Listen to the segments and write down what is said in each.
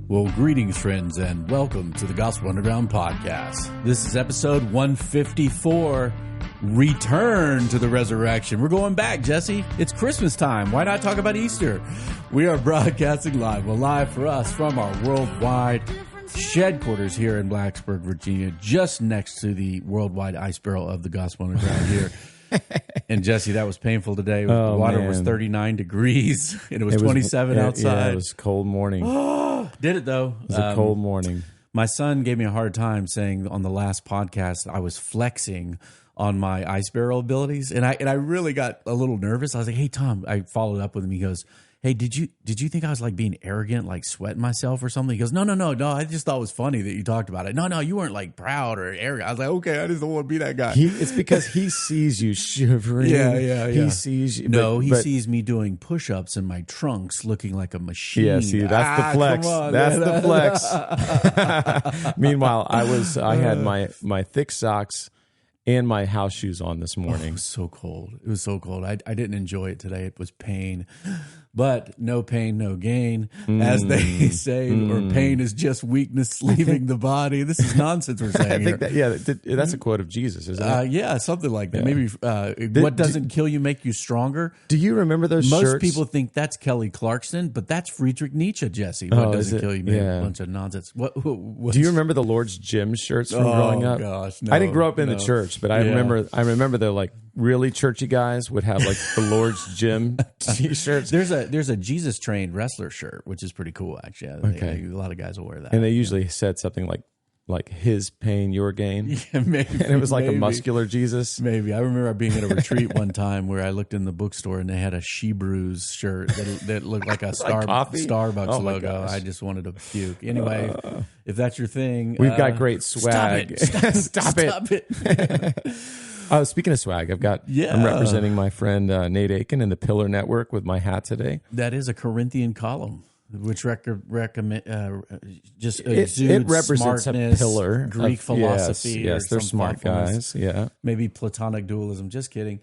Well, greetings, friends, and welcome to the Gospel Underground Podcast. This is episode 154, Return to the Resurrection. We're going back, Jesse. It's Christmas time. Why not talk about Easter? We are broadcasting live. Well, live for us from our worldwide headquarters here in Blacksburg, Virginia, just next to the worldwide ice barrel of the Gospel Underground here. And Jesse, that was painful today. The water was 39 degrees, and it was 27 outside. Yeah, it was a cold morning. Did it, though. It was a cold morning. My son gave me a hard time saying on the last podcast I was flexing on my ice barrel abilities, and I really got a little nervous. I was like, "Hey, Tom," I followed up with him. He goes, "Hey, did you think I was like being arrogant, like sweating myself or something?" He goes, No. I just thought it was funny that you talked about it. No, you weren't like proud or arrogant. I was like, okay, I just don't want to be that guy. It's because he sees you shivering. Yeah. He sees you. No, he sees me doing push-ups in my trunks, looking like a machine. Yeah, see, that's the flex. That's the flex. Meanwhile, I had my thick socks and my house shoes on this morning. It was so cold. It was so cold. I didn't enjoy it today. It was pain. But no pain, no gain, as they say, or pain is just weakness leaving the body. This is nonsense we're saying here. That's a quote of Jesus, isn't it? Yeah, something like that. Maybe what doesn't kill you make you stronger. Do you remember those Most shirts? people think that's Kelly Clarkson, but that's Friedrich Nietzsche, Jesse. What doesn't kill you make a bunch of nonsense. Do you remember the Lord's Gym shirts from growing up? Gosh, no, I didn't grow up in the church, but I remember the like really churchy guys would have like the Lord's Gym t-shirts. There's a Jesus trained wrestler shirt, which is pretty cool, actually. A lot of guys will wear that. And they usually said something like his pain, your gain. Yeah, maybe. And it was like a muscular Jesus. Maybe. I remember being at a retreat one time where I looked in the bookstore and they had a She Brews shirt that looked like a Starbucks logo. I just wanted to puke. Anyway, if that's your thing. We've got great swag. Stop it. Speaking of swag, I'm representing my friend Nate Aiken in the Pillar Network with my hat today. That is a Corinthian column, which recommend just exudes it represents smartness, a pillar Greek philosophy. Yes, they're smart guys. Yeah, maybe Platonic dualism. Just kidding.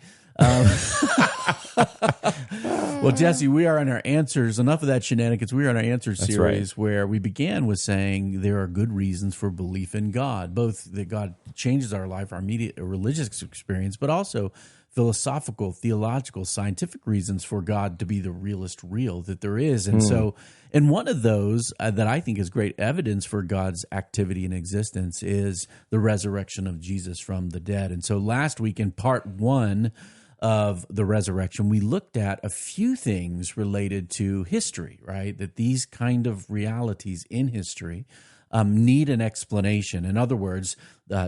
Well, Jesse, we are in our answers. Enough of that shenanigans. We are in our answers series where we began with saying there are good reasons for belief in God, both that God changes our life, our immediate religious experience, but also philosophical, theological, scientific reasons for God to be the realest real that there is. And so, and one of those that I think is great evidence for God's activity and existence is the resurrection of Jesus from the dead. And so last week in part 1 of the resurrection, we looked at a few things related to history, right? That these kind of realities in history need an explanation. In other words,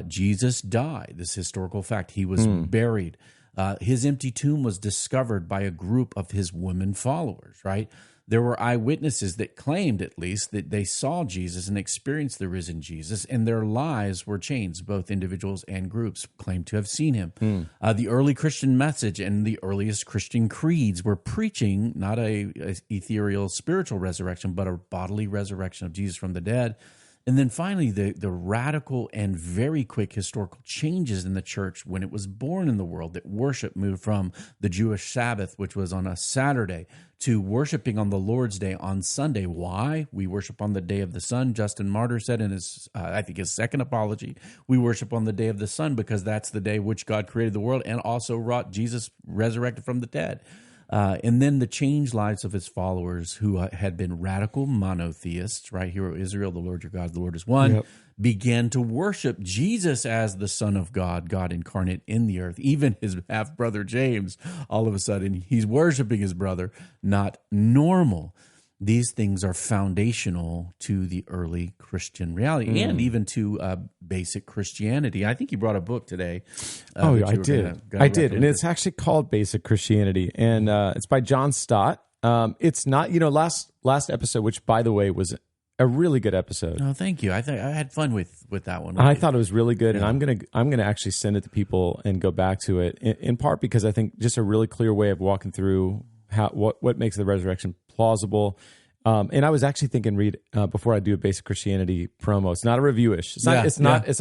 Jesus died, this historical fact. He was buried. His empty tomb was discovered by a group of his women followers, right? There were eyewitnesses that claimed, at least, that they saw Jesus and experienced the risen Jesus, and their lives were changed. Both individuals and groups claimed to have seen him. The early Christian message and the earliest Christian creeds were preaching not a ethereal spiritual resurrection, but a bodily resurrection of Jesus from the dead. And then finally, the radical and very quick historical changes in the church when it was born in the world, that worship moved from the Jewish Sabbath, which was on a Saturday, to worshiping on the Lord's Day on Sunday. Why? We worship on the day of the sun. Justin Martyr said in his, I think his second apology, we worship on the day of the sun because that's the day which God created the world and also wrought Jesus resurrected from the dead. And then the changed lives of his followers who had been radical monotheists, right? Hear, O Israel, the Lord your God, the Lord is one, began to worship Jesus as the Son of God, God incarnate in the earth. Even his half-brother James, all of a sudden, he's worshiping his brother, not normal. These things are foundational to the early Christian reality and even to basic Christianity. I think you brought a book today. I did. And it's actually called Basic Christianity. And it's by John Stott. It's not, last episode, which, by the way, was a really good episode. Oh, thank you. I had fun with that one. I thought it was really good, and I'm gonna actually send it to people and go back to it, in part because I think just a really clear way of walking through what makes the resurrection plausible. And I was actually thinking, Reed, before I do a Basic Christianity promo, it's not a review-ish. It's not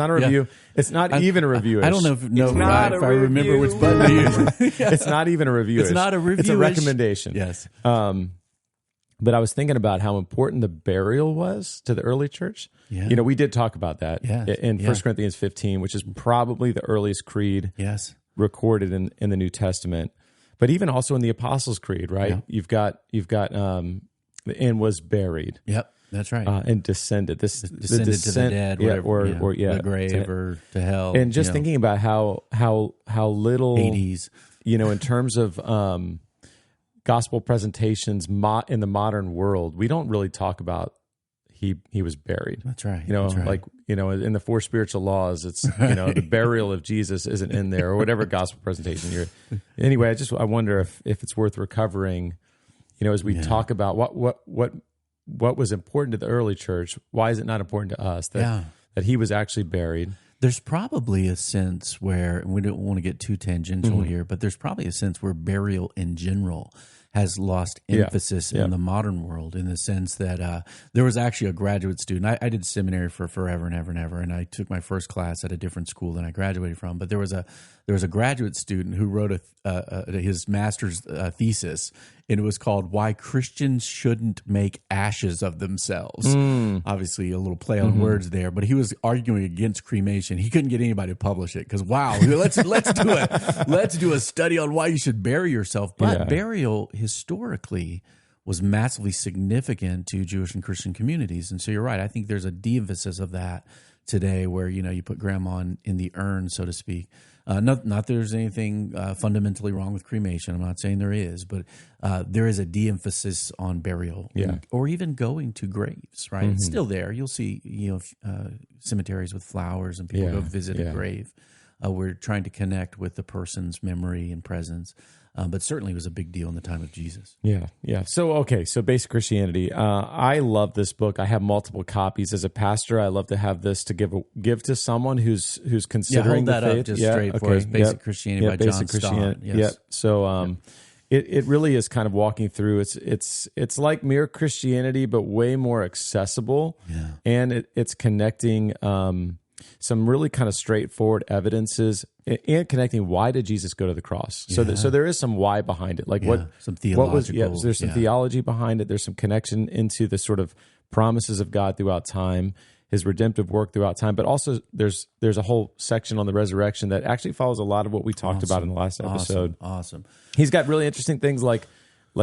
a review. Yeah. It's not even a review-ish. I don't know if I remember which button to use. It's not even a review-ish. It's not a review-ish. It's a recommendation. Yes. But I was thinking about how important the burial was to the early church. Yeah. We did talk about that in 1 Corinthians 15, which is probably the earliest creed recorded in the New Testament. But even also in the Apostles' Creed, right? Yeah. You've got and was buried. Yep, that's right. And descended. Descended to the dead, whatever, the grave or to hell. And just thinking about how little Hades, in terms of gospel presentations in the modern world, we don't really talk about he was buried. That's right. Like in the 4 spiritual laws, it's the burial of Jesus isn't in there, or whatever gospel presentation you're. Anyway, I wonder if it's worth recovering, as we talk about what was important to the early church. Why is it not important to us that he was actually buried? There's probably a sense where, and we don't want to get too tangential here, but there's probably a sense where burial in general has lost emphasis in the modern world, in the sense that there was actually a graduate student. I did seminary for forever and ever and ever, and I took my first class at a different school than I graduated from. But there was a graduate student who wrote his master's thesis, and it was called "Why Christians Shouldn't Make Ashes of Themselves." Obviously, a little play on words there, but he was arguing against cremation. He couldn't get anybody to publish it because let's do a study on why you should bury yourself. But burial historically was massively significant to Jewish and Christian communities, and so you're right. I think there's a de-emphasis of that today, where you put grandma in the urn, so to speak. Not that there's anything fundamentally wrong with cremation. I'm not saying there is, but there is a de-emphasis on burial, or even going to graves. Right, it's still there. You'll see, cemeteries with flowers, and people go visit a grave. We're trying to connect with the person's memory and presence. But certainly it was a big deal in the time of Jesus. Yeah. So Basic Christianity. I love this book. I have multiple copies. As a pastor, I love to have this to give to someone who's considering hold that the faith. Up just straight for us. Basic Christianity by John Stott. Yes. So it really is kind of walking through. It's like Mere Christianity, but way more accessible. Yeah. And it's connecting some really kind of straightforward evidences and connecting why did Jesus go to the cross. So there is some why behind it. Like some theological. There's some theology behind it. There's some connection into the sort of promises of God throughout time, his redemptive work throughout time. But also there's a whole section on the resurrection that actually follows a lot of what we talked about in the last episode. Awesome. He's got really interesting things like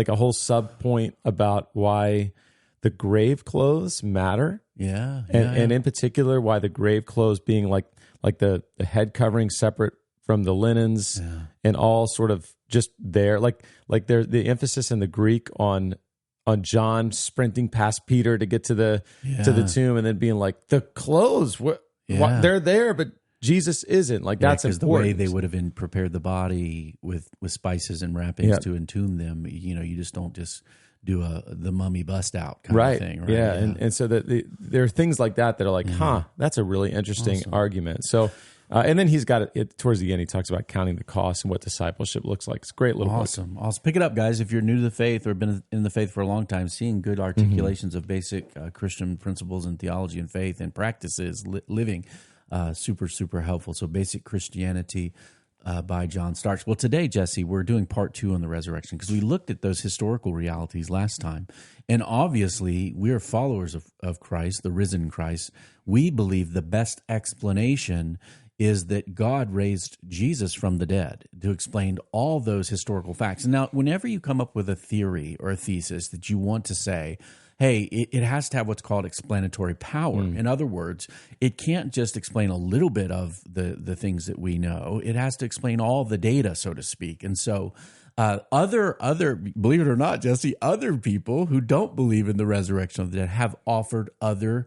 a whole sub point about why the grave clothes matter. And in particular, why the grave clothes being like the head covering separate from the linens and all sort of just there. Like there's the emphasis in the Greek on John sprinting past Peter to get to the tomb, and then being like, the clothes, they're there, but Jesus isn't. Like that's important. The way they would have prepared the body with spices and wrappings to entomb them. You just don't just do the mummy bust out kind of thing, right? Yeah. And so that there are things like that are like, that's a really interesting argument. So, and then he's got it towards the end. He talks about counting the cost and what discipleship looks like. It's a great little book. Awesome. Pick it up, guys. If you're new to the faith or been in the faith for a long time, seeing good articulations of basic Christian principles and theology and faith and practices, living, super, super helpful. So Basic Christianity by John Stott. Well, today, Jesse, we're doing part 2 on the resurrection because we looked at those historical realities last time. And obviously, we are followers of Christ, the risen Christ. We believe the best explanation is that God raised Jesus from the dead to explain all those historical facts. Now, whenever you come up with a theory or a thesis that you want to say, hey, it has to have what's called explanatory power. In other words, it can't just explain a little bit of the things that we know. It has to explain all the data, so to speak. And so other believe it or not, Jesse, other people who don't believe in the resurrection of the dead have offered other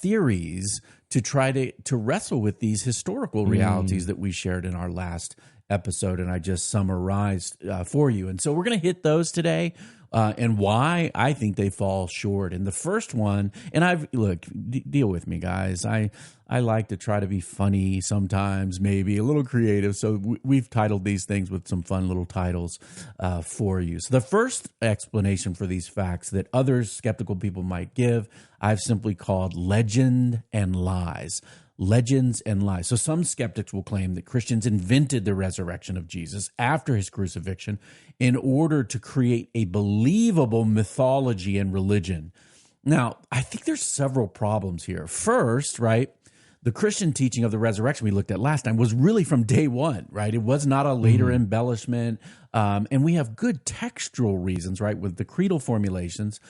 theories to try to wrestle with these historical realities that we shared in our last episode, and I just summarized for you. And so we're going to hit those today. And why I think they fall short. And the first one, and deal with me, guys. I like to try to be funny sometimes, maybe a little creative. So we've titled these things with some fun little titles for you. So the first explanation for these facts that other skeptical people might give, I've simply called legend and lies. legends and lies. So some skeptics will claim that Christians invented the resurrection of Jesus after his crucifixion in order to create a believable mythology and religion. Now, I think there's several problems here. First, right, the Christian teaching of the resurrection we looked at last time was really from day one, right? It was not a later embellishment. And we have good textual reasons, right, with the creedal formulations,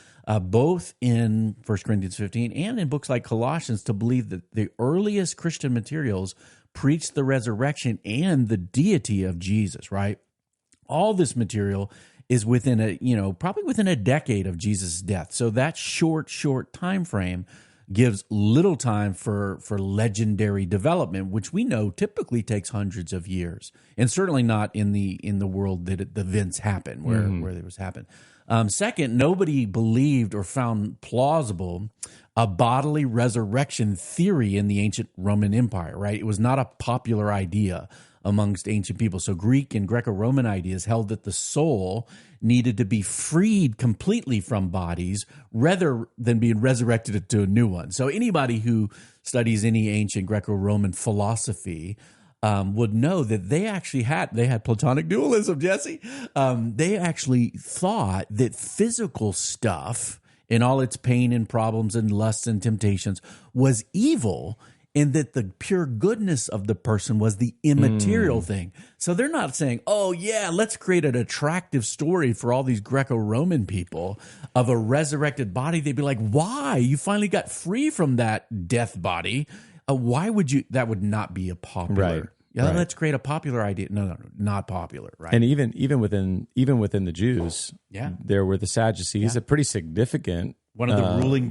both in 1 Corinthians 15 and in books like Colossians, to believe that the earliest Christian materials preached the resurrection and the deity of Jesus, right? All this material is within probably within a decade of Jesus' death. So that short time frame gives little time for legendary development, which we know typically takes hundreds of years, and certainly not in the world that the events happen, where it was happened. Second, nobody believed or found plausible a bodily resurrection theory in the ancient Roman Empire, right? It was not a popular idea amongst ancient people. So Greek and Greco-Roman ideas held that the soul needed to be freed completely from bodies rather than being resurrected to a new one. So anybody who studies any ancient Greco-Roman philosophy would know that they had Platonic dualism, Jesse. They actually thought that physical stuff in all its pain and problems and lusts and temptations was evil, and that the pure goodness of the person was the immaterial thing. So they're not saying, oh, yeah, let's create an attractive story for all these Greco-Roman people of a resurrected body. They'd be like, why? You finally got free from that death body. Why would you? That would not be a popular. Right. Yeah, right. Let's create a popular idea. No, not popular, right? And even within the Jews, there were the Sadducees, a pretty significant one of the ruling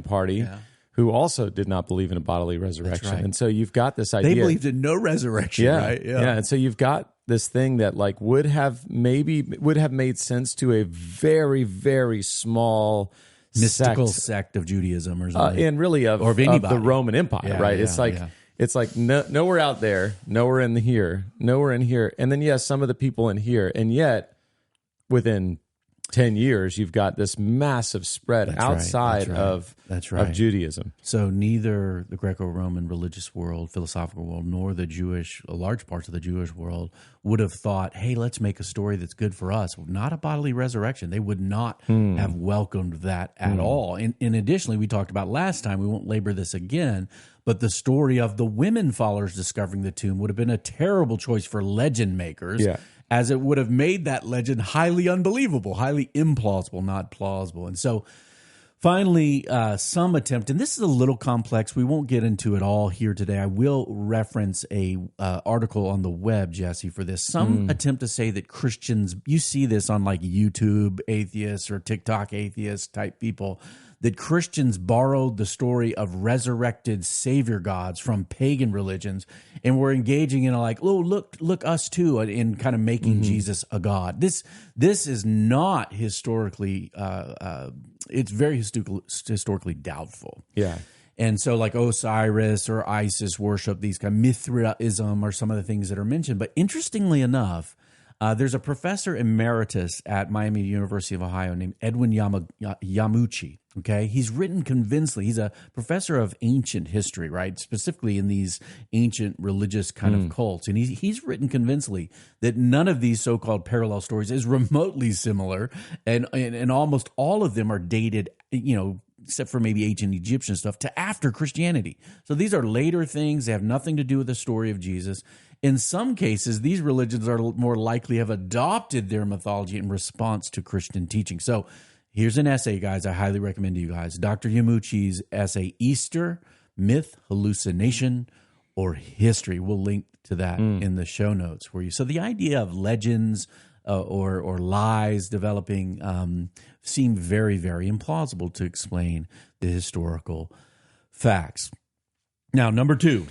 party. Who also did not believe in a bodily resurrection. Right. And so you've got this idea. They believed in no resurrection, right? Yeah. And so you've got this thing that like would have made sense to a very, very small mystical sect of Judaism or something. And really of the Roman Empire, right? It's like nowhere out there, nowhere in here. And then, some of the people in here. And yet, within 10 years, you've got this massive spread outside of Judaism. So neither the Greco-Roman religious world, philosophical world, nor the large parts of the Jewish world would have thought, hey, let's make a story that's good for us. Not a bodily resurrection. They would not have welcomed that at all. And additionally, we talked about last time, we won't labor this again, but the story of the women followers discovering the tomb would have been a terrible choice for legend makers. Yeah. As it would have made that legend highly unbelievable, highly implausible, not plausible. And so finally, some attempt, and this is a little complex. We won't get into it all here today. I will reference a article on the web, Jesse, for this. Some attempt to say that Christians, you see this on like YouTube atheists or TikTok atheists type people, that Christians borrowed the story of resurrected savior gods from pagan religions and were engaging in look us too, in kind of making Jesus a god. This is not historically, it's very historically doubtful. Yeah. And so like Osiris or Isis worship, these kind of Mithraism are some of the things that are mentioned. But interestingly enough, there's a professor emeritus at Miami University of Ohio named Edwin Yamuchi. Okay, he's written convincingly. He's a professor of ancient history, right? Specifically in these ancient religious kind of cults, and he's written convincingly that none of these so-called parallel stories is remotely similar, and almost all of them are dated, except for maybe ancient Egyptian stuff, to after Christianity. So these are later things. They have nothing to do with the story of Jesus. In some cases, these religions are more likely have adopted their mythology in response to Christian teaching. So here's an essay, guys, I highly recommend to you guys. Dr. Yamuchi's essay, Easter, Myth, Hallucination, or History. We'll link to that in the show notes for you. So the idea of legends or lies developing seem very, very implausible to explain the historical facts. Now, number two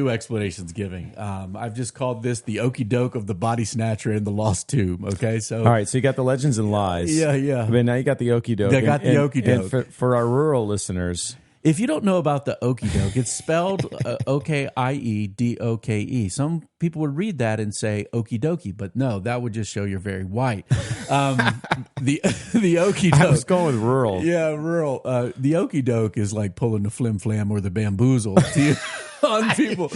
explanations giving. I've just called this the okey doke of the body snatcher and the lost tomb. Okay, so all right, so you got the legends and lies. Yeah. But now you got the okey doke. I got the okey doke. And for our rural listeners, If you don't know about the okie doke, it's spelled O-K-I-E-D-O-K-E. Some people would read that and say okie dokie, but no, that would just show you're very white. The okie doke. I was going with rural. Yeah, rural. The okie doke is like pulling the flim flam or the bamboozle on people.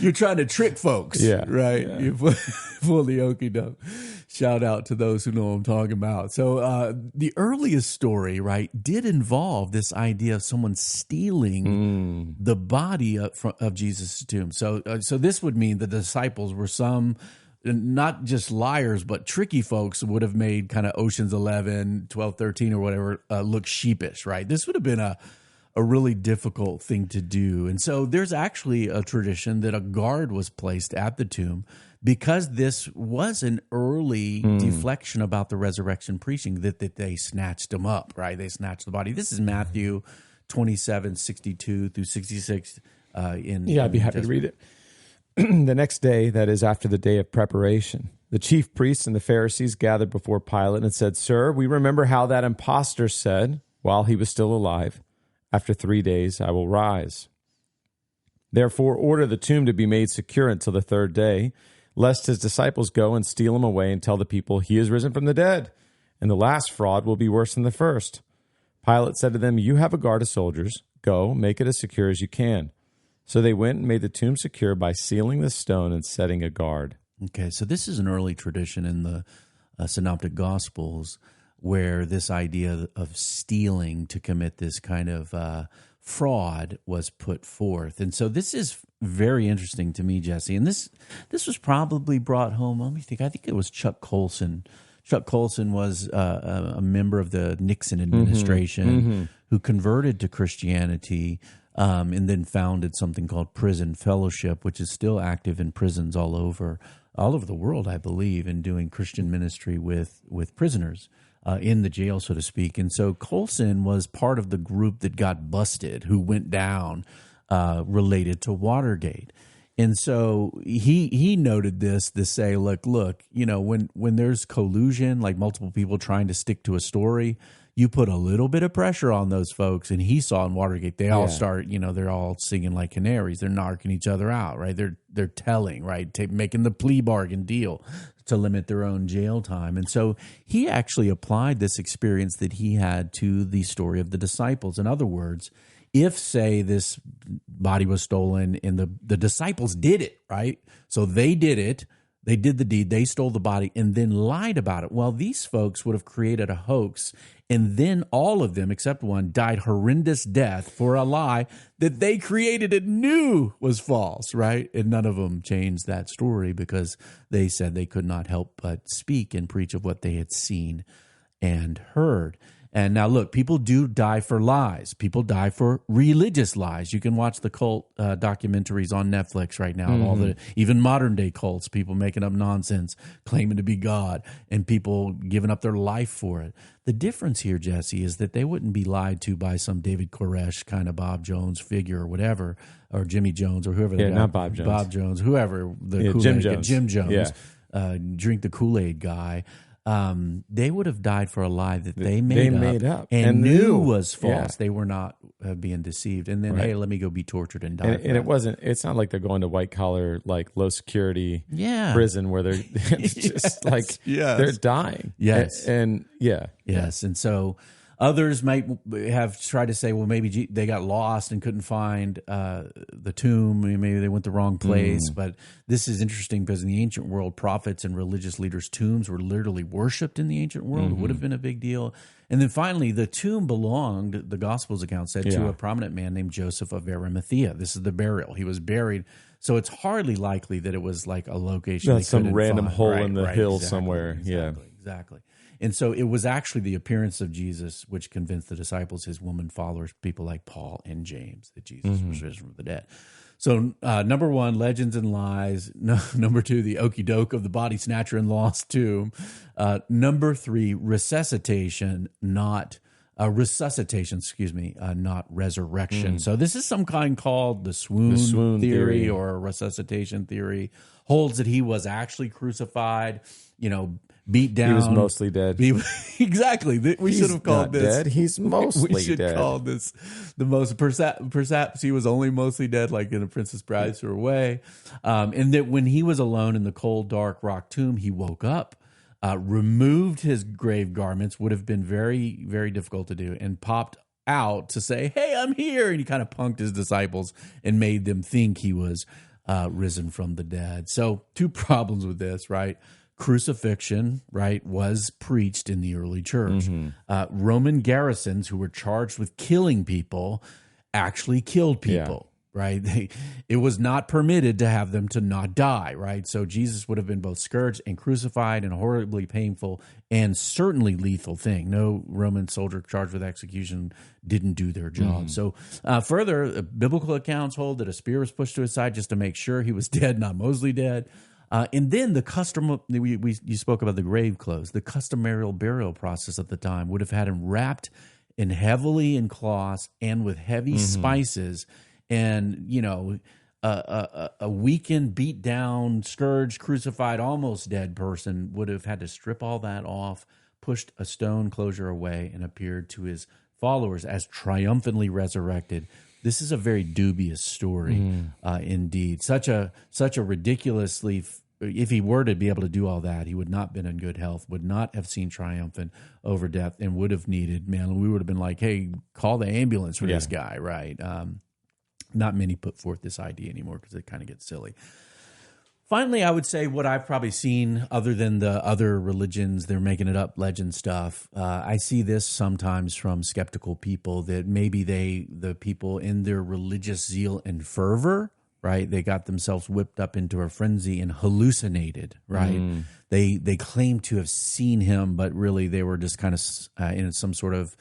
You're trying to trick folks, right? Yeah. You pull the okie doke. Shout out to those who know what I'm talking about. So the earliest story, right, did involve this idea of someone stealing the body of Jesus' tomb. So this would mean the disciples were some, not just liars, but tricky folks would have made kind of Ocean's 11, 12, 13 or whatever look sheepish, right? This would have been a really difficult thing to do. And so there's actually a tradition that a guard was placed at the tomb because this was an early deflection about the resurrection preaching that they snatched him up, right? They snatched the body. This is Matthew 27, 62 through 66. I'd be happy to read it. The next day, that is after the day of preparation, the chief priests and the Pharisees gathered before Pilate and said, "Sir, we remember how that impostor said, while he was still alive, 'After 3 days I will rise.' Therefore order the tomb to be made secure until the third day, lest his disciples go and steal him away and tell the people, 'He is risen from the dead,' and the last fraud will be worse than the first." Pilate said to them, "You have a guard of soldiers. Go, make it as secure as you can." So they went and made the tomb secure by sealing the stone and setting a guard. Okay, so this is an early tradition in the Synoptic Gospels where this idea of stealing to commit this kind of fraud was put forth. And so this is very interesting to me, Jesse. And this was probably brought home, let me think, I think it was Chuck Colson. Chuck Colson was a member of the Nixon administration who converted to Christianity and then founded something called Prison Fellowship, which is still active in prisons all over the world, I believe, and doing Christian ministry with prisoners in the jail, so to speak. And so Colson was part of the group that got busted, who went down related to Watergate. And so he noted this to say, look, you know, when there's collusion, like multiple people trying to stick to a story, you put a little bit of pressure on those folks. And he saw in Watergate, they all start, you know, they're all singing like canaries. They're knocking each other out, right? They're telling, right? Making the plea bargain deal to limit their own jail time. And so he actually applied this experience that he had to the story of the disciples. In other words, if, say, this body was stolen and the disciples did it, right? So they did it, they did the deed, they stole the body and then lied about it. Well, these folks would have created a hoax, and then all of them, except one, died horrendous death for a lie that they created and knew was false, right? And none of them changed that story because they said they could not help but speak and preach of what they had seen and heard. And now, look, people do die for lies. People die for religious lies. You can watch the cult documentaries on Netflix right now. All the even modern day cults, people making up nonsense, claiming to be God, and people giving up their life for it. The difference here, Jesse, is that they wouldn't be lied to by some David Koresh kind of Bob Jones figure or whatever, or Jimmy Jones or whoever. Yeah, not Bob Jones. Bob Jones, whoever. Jim Jones. Jim Jones. Yeah. Drink the Kool-Aid guy. They would have died for a lie that they made up and knew was false. Yeah. They were not being deceived. And then, hey, let me go be tortured and die. And it's not like they're going to white collar, like low security prison where they're just like they're dying. Yes. Yes. And so others might have tried to say, well, maybe they got lost and couldn't find the tomb. Maybe they went the wrong place. But this is interesting because in the ancient world, prophets and religious leaders' tombs were literally worshipped in the ancient world. It would have been a big deal. And then finally, the tomb belonged, the Gospels account said, to a prominent man named Joseph of Arimathea. This is the burial. He was buried. So it's hardly likely that it was like a location. Not some random hole in the hill somewhere. Exactly. And so it was actually the appearance of Jesus which convinced the disciples, his woman followers, people like Paul and James, that Jesus was risen from the dead. So number one, legends and lies. Number two, the okey doke of the body snatcher and lost tomb. Number three, resuscitation, not resurrection. So this is some kind called the swoon theory or resuscitation theory. Holds that he was actually crucified, beat down. He was mostly dead. Exactly. We should have called this. Dead. He's mostly dead. We should call this the most. Perhaps he was only mostly dead, like in A Princess Bride or Away. And that when he was alone in the cold, dark rock tomb, he woke up, removed his grave garments, would have been very, very difficult to do, and popped out to say, "Hey, I'm here." And he kind of punked his disciples and made them think he was risen from the dead. So 2 problems with this, right? Crucifixion, right, was preached in the early church. Roman garrisons who were charged with killing people actually killed people, right? It was not permitted to have them to not die, right? So Jesus would have been both scourged and crucified in a horribly painful and certainly lethal thing. No Roman soldier charged with execution didn't do their job. So further, biblical accounts hold that a spear was pushed to his side just to make sure he was dead, not mostly dead. And then the custom, you spoke about the grave clothes. The customary burial process at the time would have had him wrapped heavily in cloths and with heavy spices. And, a weakened, beat down, scourged, crucified, almost dead person would have had to strip all that off, pushed a stone closure away, and appeared to his followers as triumphantly resurrected. This is a very dubious story, indeed. Such a ridiculously, if he were to be able to do all that, he would not have been in good health, would not have seen triumphant over death, and would have needed, we would have been like, hey, call the ambulance for this guy, right? Not many put forth this idea anymore because it kind of gets silly. Finally, I would say what I've probably seen, other than the other religions, they're making it up, legend stuff. I see this sometimes from skeptical people that maybe the people in their religious zeal and fervor, right, they got themselves whipped up into a frenzy and hallucinated, right? They claim to have seen him, but really they were just kind of in some sort of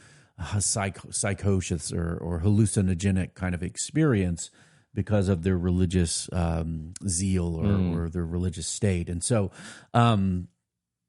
psychosis or hallucinogenic kind of experience because of their religious zeal or their religious state. And so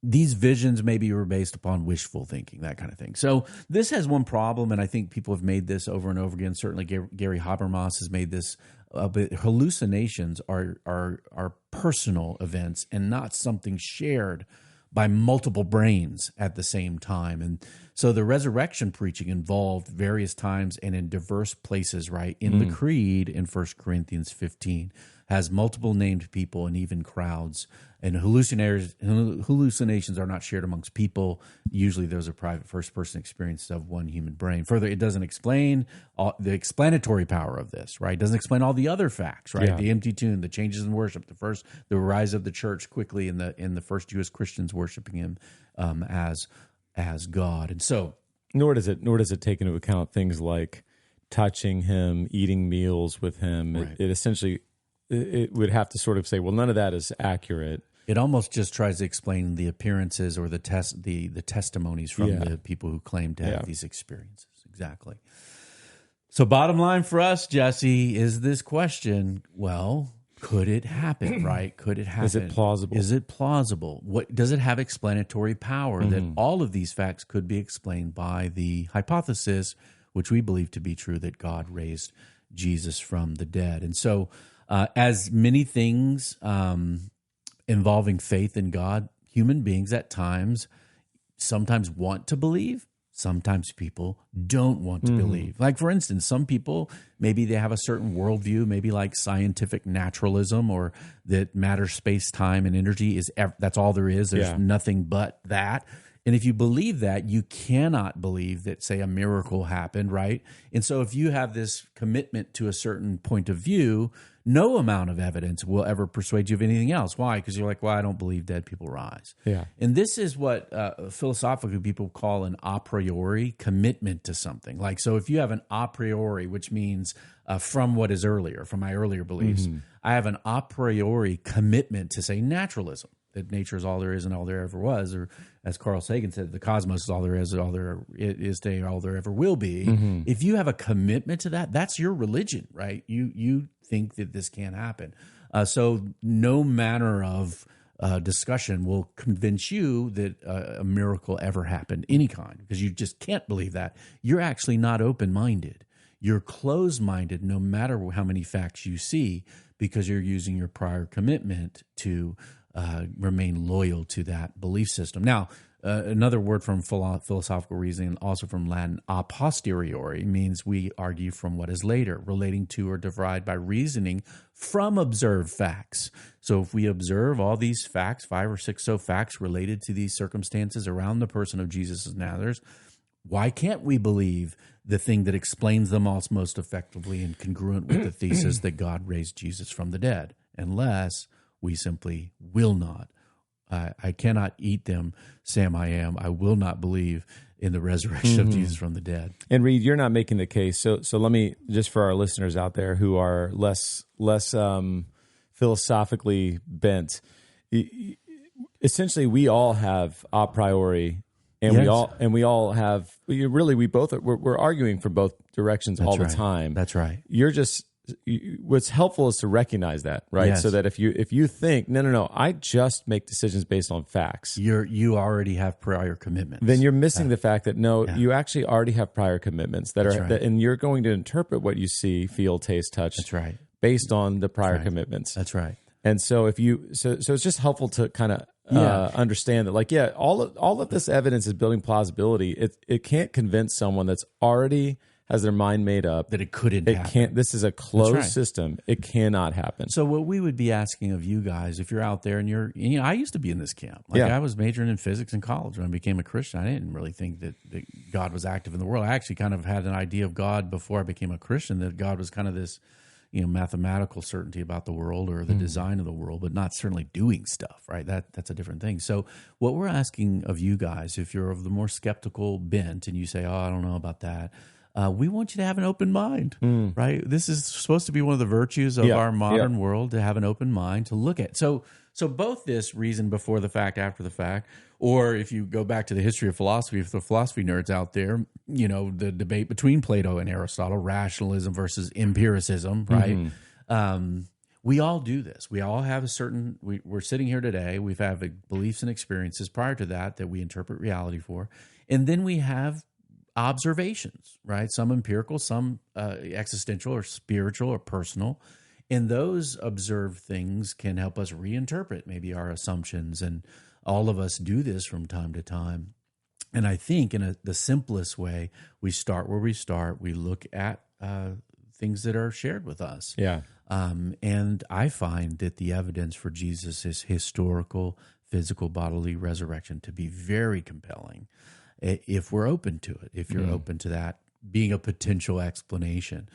these visions maybe were based upon wishful thinking, that kind of thing. So this has one problem, and I think people have made this over and over again. Certainly Gary Habermas has made this, but hallucinations are personal events and not something shared by multiple brains at the same time. And so the resurrection preaching involved various times and in diverse places, right? In the Creed in 1 Corinthians 15 has multiple named people and even crowds. And hallucinations are not shared amongst people. Usually those are private first-person experiences of one human brain. Further, it doesn't explain the explanatory power of this, right? It doesn't explain all the other facts, right? Yeah. The empty tomb, the changes in worship, the rise of the church quickly in the first Jewish Christians worshiping him as God. And so, nor does it take into account things like touching him, eating meals with him. Right. It essentially it would have to sort of say, well, none of that is accurate. It almost just tries to explain the appearances or the testimonies from the people who claim to have these experiences. Exactly. So bottom line for us, Jesse, is this question, well, could it happen, right? Could it happen? Is it plausible? Is it plausible? What does it have explanatory power that all of these facts could be explained by the hypothesis, which we believe to be true, that God raised Jesus from the dead? And so as many things involving faith in God, human beings at times sometimes want to believe, sometimes people don't want to believe. Like, for instance, some people, maybe they have a certain worldview, maybe like scientific naturalism, or that matter, space, time, and energy that's all there is. There's nothing but that. And if you believe that, you cannot believe that, say, a miracle happened, right? And so if you have this commitment to a certain point of view, no amount of evidence will ever persuade you of anything else. Why? Because you're like, well, I don't believe dead people rise. Yeah. And this is what philosophically people call an a priori commitment to something. Like, so if you have an a priori, which means from what is earlier, from my earlier beliefs, I have an a priori commitment to, say, naturalism, that nature is all there is and all there ever was, or as Carl Sagan said, the cosmos is all there is, all there is today, all there ever will be. If you have a commitment to that, that's your religion, right? You think that this can't happen. So no manner of discussion will convince you that a miracle ever happened, any kind, because you just can't believe that. You're actually not open-minded. You're closed-minded no matter how many facts you see, because you're using your prior commitment to remain loyal to that belief system. Now, another word from philosophical reasoning, also from Latin, a posteriori, means we argue from what is later, relating to or derived by reasoning from observed facts. So if we observe all these facts, 5 or 6 so facts related to these circumstances around the person of Jesus of Nazareth, why can't we believe the thing that explains them all most effectively and congruent with the thesis that God raised Jesus from the dead, unless we simply will not? I cannot eat them, Sam, I am. I will not believe in the resurrection of Jesus from the dead. And Reed, you're not making the case. So let me, just for our listeners out there who are less philosophically bent, essentially we all have a priori, and Yes. we all have, we're arguing for both directions all the time. That's right. You're just, what's helpful is to recognize that, right? Yes. So that if you think, no, I just make decisions based on facts, You already have prior commitments. then you're missing the fact that you actually already have prior commitments and you're going to interpret what you see, feel, taste, touch. That's right. Based on the prior commitments. That's right. And so so it's just helpful to kind of understand that, all of this evidence is building plausibility. It can't convince someone that's already has their mind made up that it couldn't happen. This is a closed system. It cannot happen. So what we would be asking of you guys, if you're out there and I used to be in this camp. I was majoring in physics in college when I became a Christian. I didn't really think that God was active in the world. I actually kind of had an idea of God before I became a Christian, that God was kind of this, mathematical certainty about the world or the design of the world, but not certainly doing stuff, right? That's a different thing. So what we're asking of you guys, if you're of the more skeptical bent and you say, I don't know about that, we want you to have an open mind, right? This is supposed to be one of the virtues of our modern world, to have an open mind, to look at. So both this reason before the fact, after the fact, or if you go back to the history of philosophy, if the philosophy nerds out there, the debate between Plato and Aristotle, rationalism versus empiricism, right? We all do this. We all have we're sitting here today, we have beliefs and experiences prior to that we interpret reality for, and then we have observations, right? Some empirical, some existential or spiritual or personal. And those observed things can help us reinterpret maybe our assumptions. And all of us do this from time to time. And I think in the simplest way, we start where we start. We look at things that are shared with us. Yeah. And I find that the evidence for Jesus' historical, physical, bodily resurrection to be very compelling, if we're open to it, if you're open to that being a potential explanation.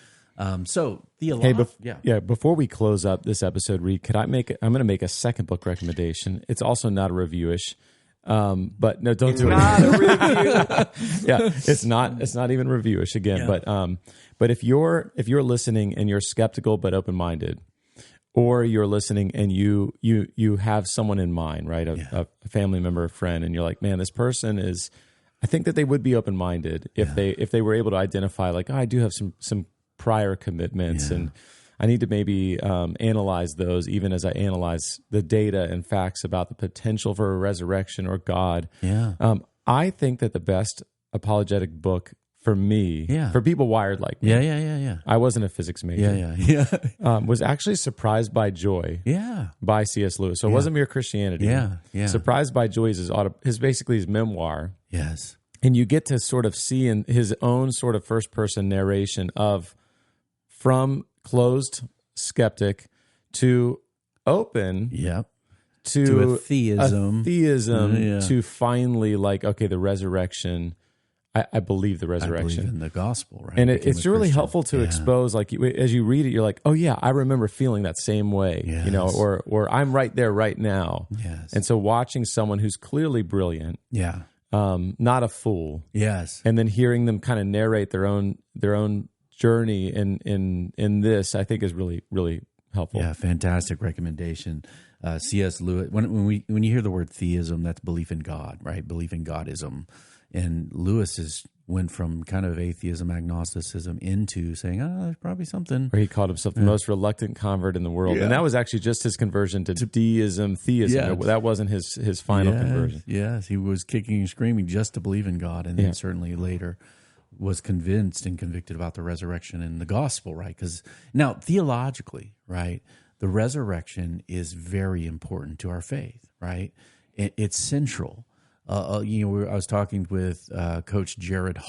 So before we close up this episode, Reed, I'm going to make a second book recommendation. It's also not a reviewish, but no, don't do it. Not a review. Yeah, it's not even reviewish again. Yeah. But if you're listening and you're skeptical but open-minded, or you're listening and you have someone in mind, right? A family member, a friend, and you're like, man, this person is. I think that they would be open-minded if they were able to identify, I do have some prior commitments, and I need to maybe analyze those, even as I analyze the data and facts about the potential for a resurrection or God. Yeah. I think that the best apologetic book for me, for people wired like me, I wasn't a physics major, was actually Surprised by Joy, by C.S. Lewis. So it wasn't Mere Christianity. Surprised by Joy is basically his memoir. Yes. And you get to sort of see in his own sort of first-person narration of from closed skeptic to open, to a theism, to finally the resurrection. I believe the resurrection. I believe in the gospel, right? And it's really helpful to expose, as you read it, you're like, oh yeah, I remember feeling that same way, or I'm right there right now. Yes. And so watching someone who's clearly brilliant, not a fool, and then hearing them kind of narrate their own journey in this, I think is really, really helpful. Yeah, fantastic recommendation. C.S. Lewis. When you hear the word theism, that's belief in God, right? Belief in Godism. And Lewis went from kind of atheism, agnosticism into saying, there's probably something. Or he called himself the most reluctant convert in the world. And that was actually just his conversion to deism, theism. Yes. That wasn't his final conversion. Yes, he was kicking and screaming just to believe in God. And then certainly later was convinced and convicted about the resurrection and the gospel, right? Because now theologically, right, the resurrection is very important to our faith, right? It's central. I was talking with Coach Gerd.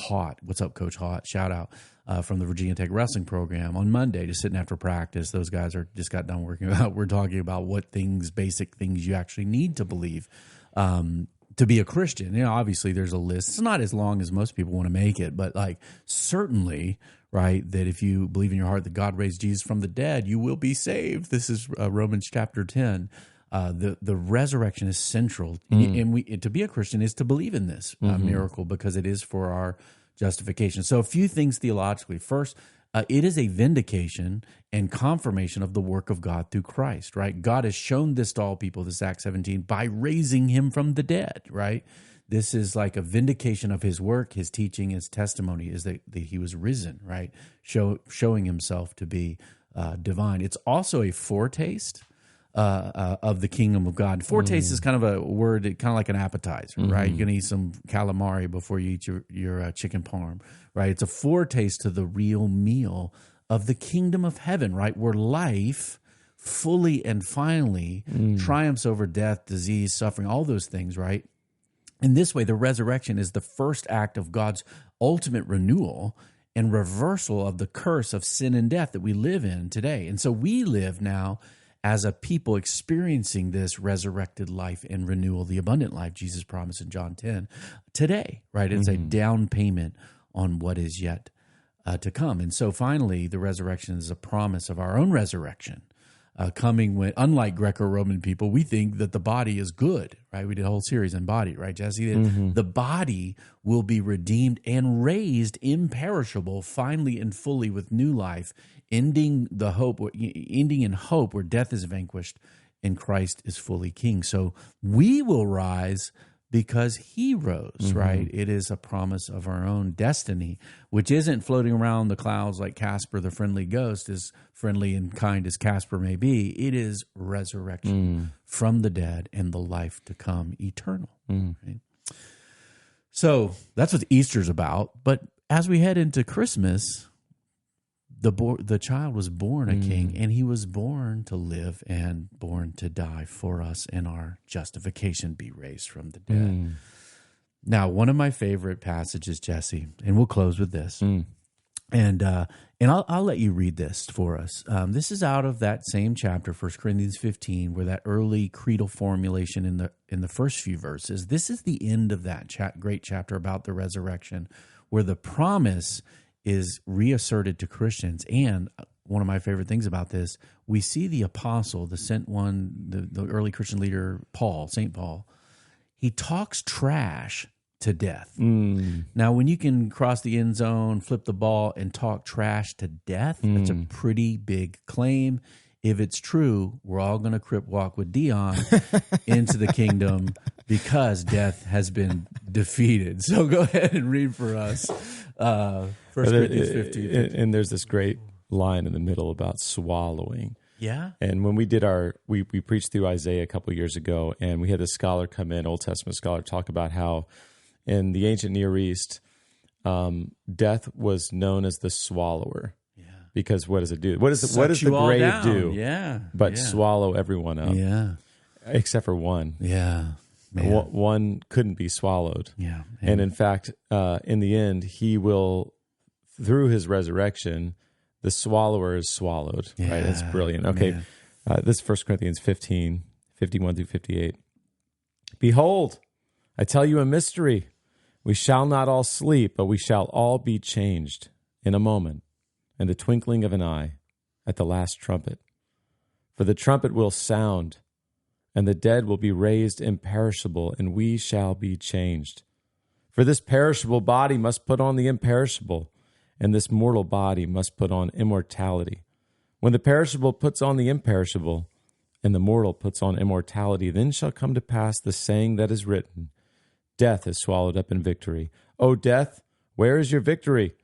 What's up, Coach Hott? Shout out from the Virginia Tech wrestling program on Monday, just sitting after practice. Those guys just got done working out. We're talking about basic things you actually need to believe to be a Christian. Obviously there's a list. It's not as long as most people want to make it, but certainly, right, that if you believe in your heart that God raised Jesus from the dead, you will be saved. This is Romans chapter 10. The resurrection is central, and to be a Christian is to believe in this miracle because it is for our justification. So a few things theologically. First, it is a vindication and confirmation of the work of God through Christ, right? God has shown this to all people, this Acts 17, by raising him from the dead, right? This is like a vindication of his work, his teaching, his testimony is that he was risen, right? Showing himself to be divine. It's also a foretaste of the kingdom of God. Foretaste is kind of a word, kind of like an appetizer, right? You're going to eat some calamari before you eat your chicken parm, right? It's a foretaste to the real meal of the kingdom of heaven, right? Where life fully and finally triumphs over death, disease, suffering, all those things, right? In this way, the resurrection is the first act of God's ultimate renewal and reversal of the curse of sin and death that we live in today. And so we live now as a people experiencing this resurrected life and renewal, the abundant life Jesus promised in John 10 today, right? It's a down payment on what is yet to come. And so finally, the resurrection is a promise of our own resurrection coming when, unlike Greco-Roman people, we think that the body is good, right? We did a whole series on body, right, Jesse? The body will be redeemed and raised imperishable, finally and fully with new life, ending in hope where death is vanquished and Christ is fully king. So we will rise because he rose, right? It is a promise of our own destiny, which isn't floating around the clouds like Casper the friendly ghost, as friendly and kind as Casper may be. It is resurrection from the dead and the life to come, eternal. Right? So that's what Easter's about. But as we head into Christmas, the child was born a king, and he was born to live and born to die for us, and our justification be raised from the dead. Now, one of my favorite passages, Jesse, and we'll close with this, and I'll let you read this for us. This is out of that same chapter, 1 Corinthians 15, where that early creedal formulation in the first few verses. This is the end of that great chapter about the resurrection, where the promise is reasserted to Christians. And one of my favorite things about this, we see the apostle, the sent one, the early Christian leader, St. Paul, he talks trash to death. Now, when you can cross the end zone, flip the ball, and talk trash to death, that's a pretty big claim. If it's true, we're all going to crip walk with Dion into the kingdom because death has been defeated. So go ahead and read for us 1 Corinthians 15. And there's this great line in the middle about swallowing. Yeah. And when we did we preached through Isaiah a couple of years ago, and we had this scholar come in, Old Testament scholar, talk about how in the ancient Near East, death was known as the swallower. Because what does it do? What does the grave do? Yeah. But swallow everyone up. Yeah. Except for one. Yeah. One couldn't be swallowed. Yeah. And in fact, in the end, he will, through his resurrection, the swallower is swallowed. Yeah. Right? It's brilliant. Okay. This is 1 Corinthians 15, 51 through 58. Behold, I tell you a mystery. We shall not all sleep, but we shall all be changed in a moment, in the twinkling of an eye, at the last trumpet. For the trumpet will sound, and the dead will be raised imperishable, and we shall be changed. For this perishable body must put on the imperishable, and this mortal body must put on immortality. When the perishable puts on the imperishable, and the mortal puts on immortality, then shall come to pass the saying that is written, Death is swallowed up in victory. O death, where is your victory?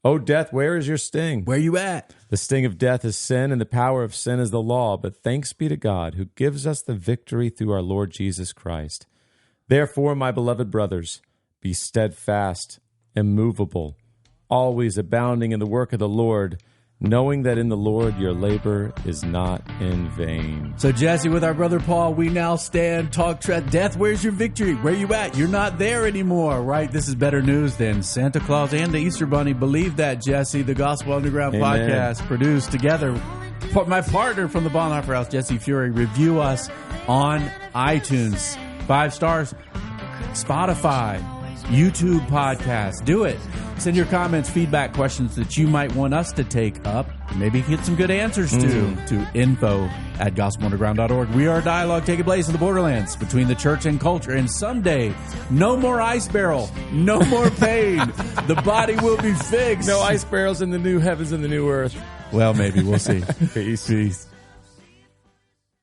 O death, where is your sting? Where you at? The sting of death is sin, and the power of sin is the law. But thanks be to God, who gives us the victory through our Lord Jesus Christ. Therefore, my beloved brothers, be steadfast, immovable, always abounding in the work of the Lord, knowing that in the Lord your labor is not in vain. So, Jesse, with our brother Paul, we now stand, talk, death, where's your victory? Where you at? You're not there anymore, right? This is better news than Santa Claus and the Easter Bunny. Believe that, Jesse. The Gospel Underground podcast produced together. My partner from the Bonhoeffer House, Jesse Fury, review us on iTunes. 5 stars. Spotify. YouTube podcast. Do it. Send your comments, feedback, questions that you might want us to take up. Maybe get some good answers to info@gospelunderground.org. We are a dialogue taking place in the borderlands between the church and culture. And someday, no more ice barrel, no more pain. The body will be fixed. No ice barrels in the new heavens and the new earth. Well, maybe. We'll see. Peace. Peace.